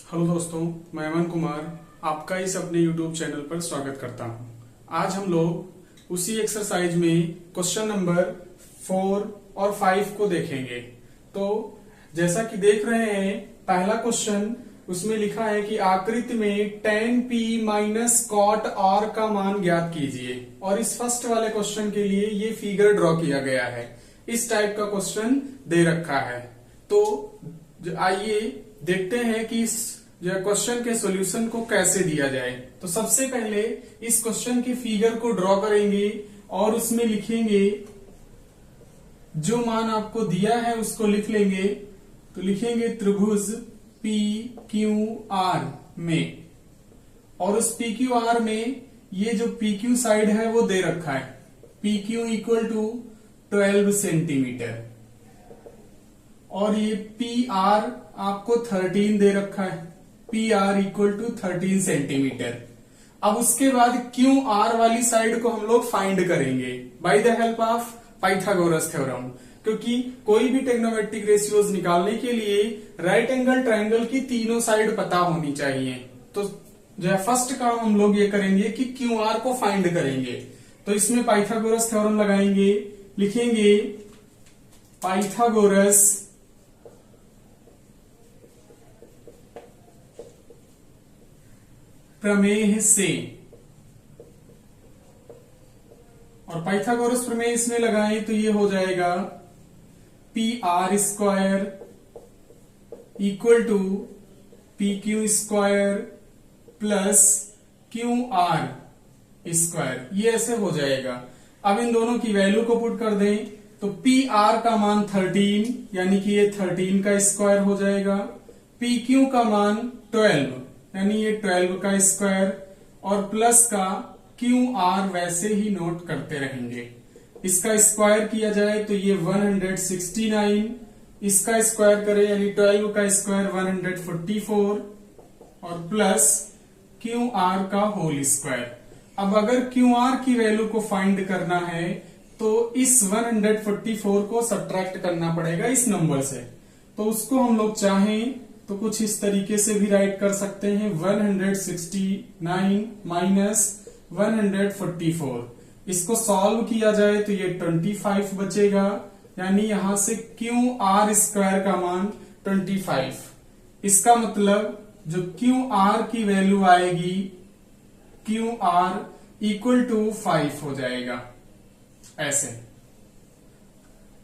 Hello दोस्तों, मैं अमन कुमार आपका इस अपने YouTube चैनल पर स्वागत करता हूं। आज हम लोग उसी एक्सरसाइज में क्वेश्चन नंबर 4 और 5 को देखेंगे। तो जैसा कि देख रहे हैं, पहला क्वेश्चन उसमें लिखा है कि आकृति में tan p minus cot r का मान ज्ञात कीजिए। और इस फर्स्ट वाले क्वेश्चन के लिए ये फिगर ड्रॉ किया गया है। इस टाइप का क्वेश्चन दे रखा है। तो आइए देखते हैं कि इस क्वेश्चन के सॉल्यूशन को कैसे दिया जाए। तो सबसे पहले इस क्वेश्चन की फिगर को ड्रॉ करेंगे और उसमें लिखेंगे, जो मान आपको दिया है उसको लिख लेंगे। तो लिखेंगे त्रिभुज पी क्यू आर में, और उस पी क्यू आर में ये जो पी क्यू साइड है वो दे रखा है, P Q equal to 12 centimetre, और ये पी आर आपको 13 दे रखा है, P R equal to 13 centimetre. अब उसके बाद क्यू आर वाली साइड को हम लोग फाइंड करेंगे by the help of Pythagoras theorem, क्योंकि कोई भी ट्रिग्नोमेट्रिक रेशियोज निकालने के लिए राइट एंगल ट्रायंगल की तीनों साइड पता होनी चाहिए। तो जो है फर्स्ट काम हम लोग ये करेंगे कि क्यू आर को फाइंड करेंगे। तो इसमें पाइथागोरस थ्योरम लगाएंगे, लिखेंगे पाइथागोरस प्रमेय से, और पाइथागोरस प्रमेय इसमें लगाएं तो ये हो जाएगा P R square equal to P Q square plus Q R square, ये ऐसे हो जाएगा। अब इन दोनों की वैल्यू को पुट कर दें तो पी आर का मान 13 यानी कि ये 13 का स्क्वायर हो जाएगा, पी क्यू का मान 12 यानी ये 12 का स्क्वायर, और प्लस का क्यू आर वैसे ही नोट करते रहेंगे। इसका स्क्वायर किया जाए तो ये 169, इसका स्क्वायर करें यानी 12 का स्क्वायर 144, और प्लस क्यू आर का होल स्क्वायर। अब अगर क्यू आर की वैल्यू को फाइंड करना है तो इस 144 को सब्ट्रैक्ट करना पड़ेगा इस नंबर से। तो उसको हम लोग चाहें तो कुछ इस तरीके से भी राइट कर सकते हैं, 169 माइनस 144। इसको सॉल्व किया जाए तो ये 25 बचेगा, यानी यहां से क्यू आर स्क्वायर का मान 25। इसका मतलब जो क्यू आर की वैल्यू आएगी, क्यू आर इक्वल टू 5 हो जाएगा ऐसे।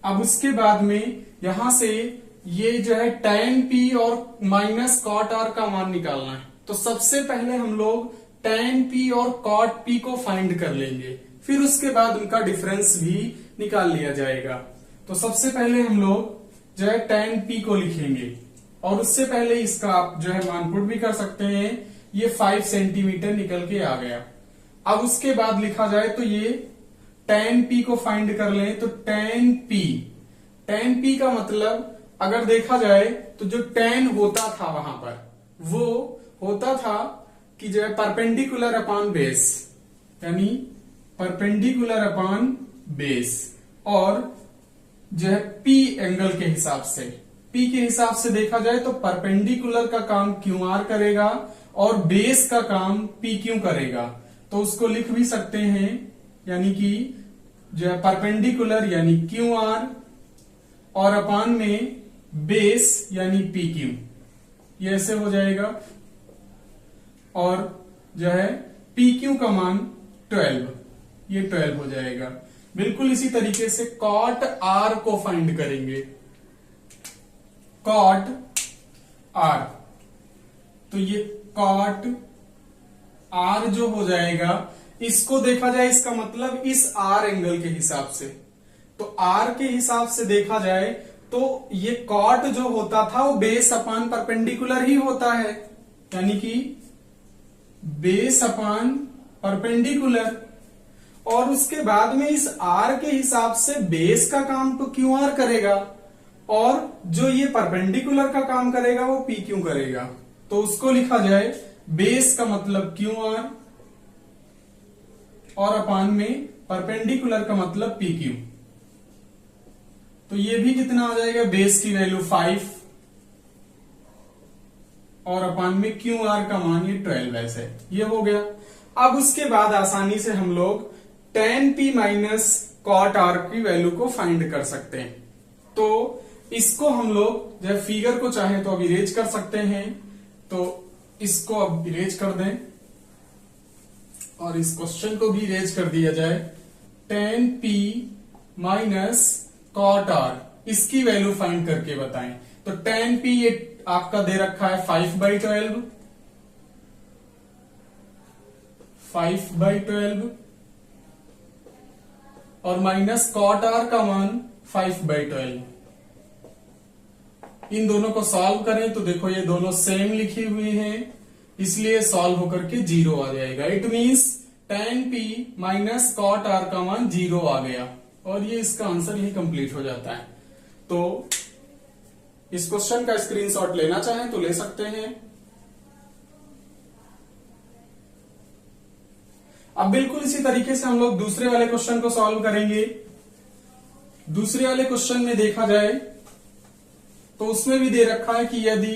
अब उसके बाद में यहां से ये जो है tan p और माइनस cot r का मान निकालना है। तो सबसे पहले हम लोग tan p और cot p को फाइंड कर लेंगे, फिर उसके बाद उनका डिफरेंस भी निकाल लिया जाएगा। तो सबसे पहले हम लोग जो है tan p को लिखेंगे, और उससे पहले इसका आप जो है मान पुट भी कर सकते हैं। ये 5 सेंटीमीटर निकल के आ गया। अब उसके बाद लिखा जाए तो ये tan p को फाइंड कर लें तो tan p का मतलब अगर देखा जाए तो जो tan होता था वहां पर वो होता था कि जो है परपेंडिकुलर अपॉन बेस, यानी परपेंडिकुलर अपॉन बेस, और जो है P एंगल के हिसाब से, P के हिसाब से देखा जाए तो परपेंडिकुलर का काम क्यू आर करेगा और बेस का काम पी क्यू करेगा। तो उसको लिख भी सकते हैं, यानी कि जो है परपेंडिकुलर यानी क्यू आर और अपॉन में बेस यानी पी क्यू, ये ऐसे हो जाएगा। और जो है पी क्यू का मान 12, ये 12 हो जाएगा। बिल्कुल इसी तरीके से कॉट आर को फाइंड करेंगे, कॉट आर। तो ये कॉट आर जो हो जाएगा, इसको देखा जाए इसका मतलब इस आर एंगल के हिसाब से, तो आर के हिसाब से देखा जाए तो ये कॉट जो होता था वो बेस अपान परपेंडिकुलर ही होता है, यानी कि बेस अपान परपेंडिकुलर। और उसके बाद में इस आर के हिसाब से बेस का काम तो क्यू आर करेगा, और जो ये परपेंडिकुलर का काम करेगा वो पी क्यू करेगा। तो उसको लिखा जाए बेस का मतलब क्यू आर और अपान में परपेंडिकुलर का मतलब पी क्यू। तो ये भी कितना आ जाएगा, बेस की वैल्यू 5 और अपान में क्यू आर का मान ये 12s है। ये हो गया। अब उसके बाद आसानी से हम लोग tan p minus cot R की वैल्यू को फाइंड कर सकते हैं। तो इसको हम लोग जब फिगर को चाहे तो अब इरेज कर सकते हैं, तो इसको अब इरेज कर दें और इस क्वेश्चन को भी इरेज कर दिया जाए। tan p minus cot R, इसकी वैल्यू फाइंड करके बताएं। तो tan p ये आपका दे रखा है 5/12, 5/12 और माइनस कॉट आर का मान 5/12। इन दोनों को सॉल्व करें तो देखो ये दोनों सेम लिखी हुई हैं, इसलिए सॉल्व होकर के 0 आ जाएगा। It means tan p minus cot R का मान 0 आ गया और ये इसका आंसर ही कंप्लीट हो जाता है। तो इस क्वेश्चन का स्क्रीनशॉट लेना चाहें तो ले सकते हैं। अब बिल्कुल इसी तरीके से हम लोग दूसरे वाले क्वेश्चन को सॉल्व करेंगे। दूसरे वाले क्वेश्चन में देखा जाए तो उसमें भी दे रखा है कि यदि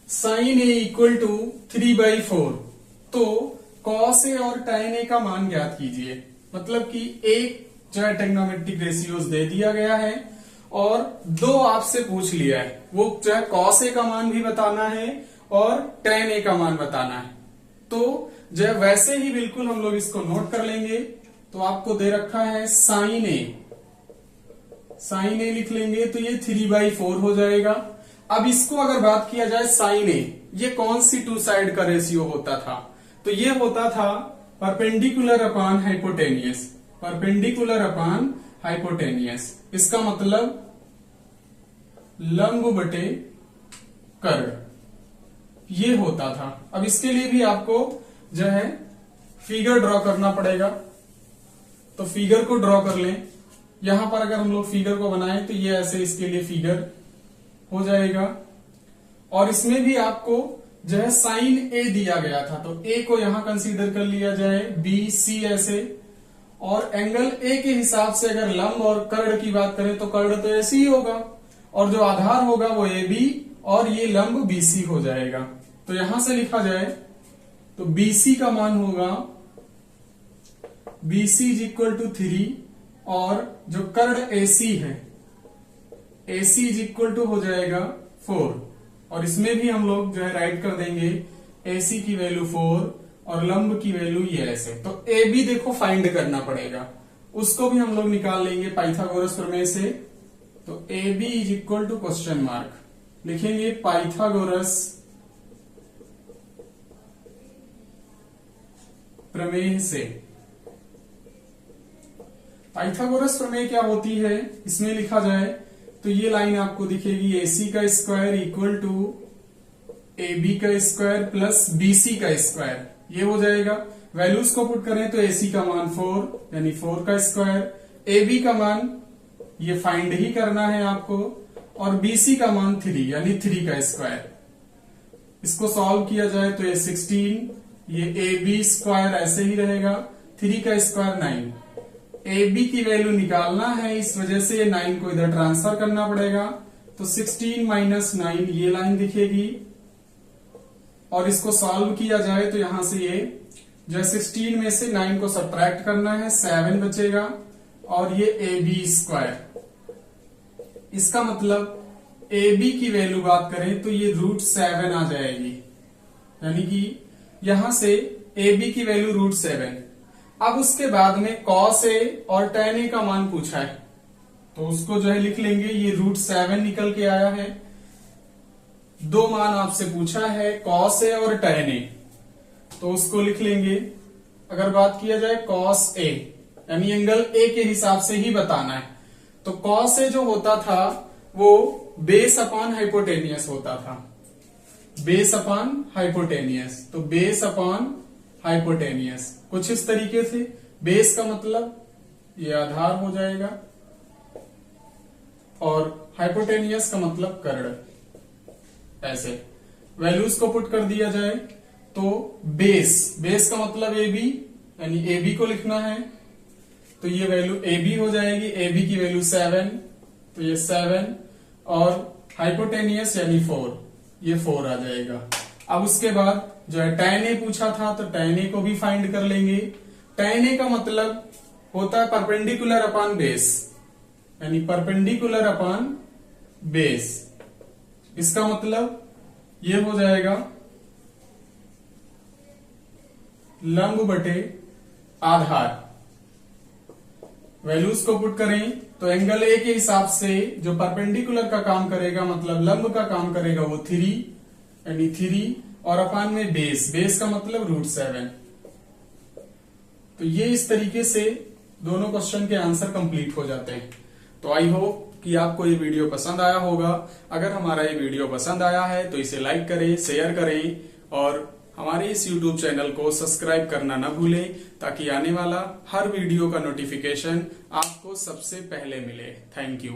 sin a इक्वल टू 3/4 तो cos a और tan a का मान ज्ञात कीजिए। मतलब कि एक जो है ट्रिग्नोमेट्रिक रेशियोज दे दिया गया है और दो आपसे पूछ लिया है, वो जो है cos a का मान भी बताना है और tan a का मान बताना है। तो जो है वैसे ही बिल्कुल हम लोग इसको नोट कर लेंगे। तो आपको दे रखा है sin a लिख लेंगे तो ये 3/4 हो जाएगा। अब इसको अगर बात किया जाए sin a, ये कौन सी टू साइड का रेशियो होता था? तो ये होता था परपेंडिकुलर अपान हाइपोटेनियस, परपेंडिकुलर अपान हाइपोटेनियस। इसका मतलब लंब बटे कर्ण, ये होता था। अब इसके लिए भी आपको जो है फिगर ड्रॉ करना पड़ेगा। तो फिगर को ड्रॉ कर लें। यहां पर अगर हम लोग फिगर को बनाएं तो ये ऐसे इसके लिए फिगर हो जाएगा। और इसमें भी आपको जो है साइन ए दिया गया था, तो ए को यहां कंसीडर कर लिया जाए, बी सी ऐसे। और एंगल ए के हिसाब से अगर लंब और कर्ण की बात करें तो कर्ण तो ऐसे ही होगा और जो आधार होगा वो ए बी और ये लंब बी सी हो जाएगा। तो यहां से लिखा जाए तो बी सी का मान होगा B C is equal to 3 और जो कर्ण ए सी है A C is equal to हो जाएगा 4। और इसमें भी हम लोग जो है राइट कर देंगे ए सी की वैल्यू 4 और लंब की वैल्यू ये ऐसे। तो ए बी देखो फाइंड करना पड़ेगा, उसको भी हम लोग निकाल लेंगे पाइथागोरस प्रमेय से। तो A B is equal to question mark लिखेंगे पाइथागोरस प्रमेय से। पाइथागोरस प्रमेय क्या होती है इसमें लिखा जाए तो ये लाइन आपको दिखेगी, ए सी का square equal to A B का स्क्वायर प्लस बी सी का स्क्वायर, ये हो जाएगा। वैल्यूज को पुट करें तो ए सी का मान 4 यानी 4 का स्क्वायर, ए बी का मान ये फाइंड ही करना है आपको और बी सी का मान 3 यानी 3 का स्क्वायर। इसको सॉल्व किया जाए तो ये 16, ये ए बी स्क्वायर ऐसे ही रहेगा, 3 का स्क्वायर 9। ए बी की वैल्यू निकालना है, इस वजह से 9 को इधर ट्रांसफर करना पड़ेगा। तो 16 माइनस 9 ये लाइन दिखेगी और इसको सॉल्व किया जाए तो यहां से ये जो 16 में से 9 को सब्ट्रैक्ट करना है, 7 बचेगा और ये ए बी स्क्वायर। इसका मतलब ए बी की वैल्यू बात करें तो ये √7 आ जाएगी, यानी कि यहां से ए बी की वैल्यू √7। अब उसके बाद में cos a और tan a का मान पूछा है तो उसको जो है लिख लेंगे, ये √7 निकल के आया है। दो मान आपसे पूछा है cos a और tan a, तो उसको लिख लेंगे। अगर बात किया जाए cos a यानी एंगल a के हिसाब से ही बताना है, तो cos a जो होता था वो बेस अपॉन हाइपोटेनियस होता था, बेस अपॉन हाइपोटेनियस। तो बेस अपॉन हाइपोटेनियस कुछ इस तरीके से, बेस का मतलब ये आधार हो जाएगा और हाइपोटेनियस का मतलब कर्ण, ऐसे। वैल्यूज को पुट कर दिया जाए तो बेस का मतलब ए बी यानी ए बी को लिखना है, तो ये वैल्यू ए बी हो जाएगी, ए बी की वैल्यू 7 तो ये 7 और हाइपोटेनियस यानी 4, ये 4 आ जाएगा। अब उसके बाद जो है tan a पूछा था, तो tan a को भी फाइंड कर लेंगे। tan a का मतलब होता है परपेंडिकुलर अपॉन बेस, यानी परपेंडिकुलर अपॉन बेस। इसका मतलब ये हो जाएगा लंब बटे आधार। वैल्यूज को पुट करें तो एंगल ए के हिसाब से जो परपेंडिकुलर का काम करेगा, मतलब लंब का काम करेगा, वो 3 यानी 3 और अपान में बेस का मतलब √7। तो ये इस तरीके से दोनों क्वेश्चन के आंसर कंप्लीट हो जाते हैं। तो आई होप कि आपको ये वीडियो पसंद आया होगा। अगर हमारा ये वीडियो पसंद आया है तो इसे लाइक करें, शेयर करें और हमारे इस YouTube चैनल को सब्सक्राइब करना न भूलें, ताकि आने वाला हर वीडियो का नोटिफिकेशन आपको सबसे पहले मिले। Thank you.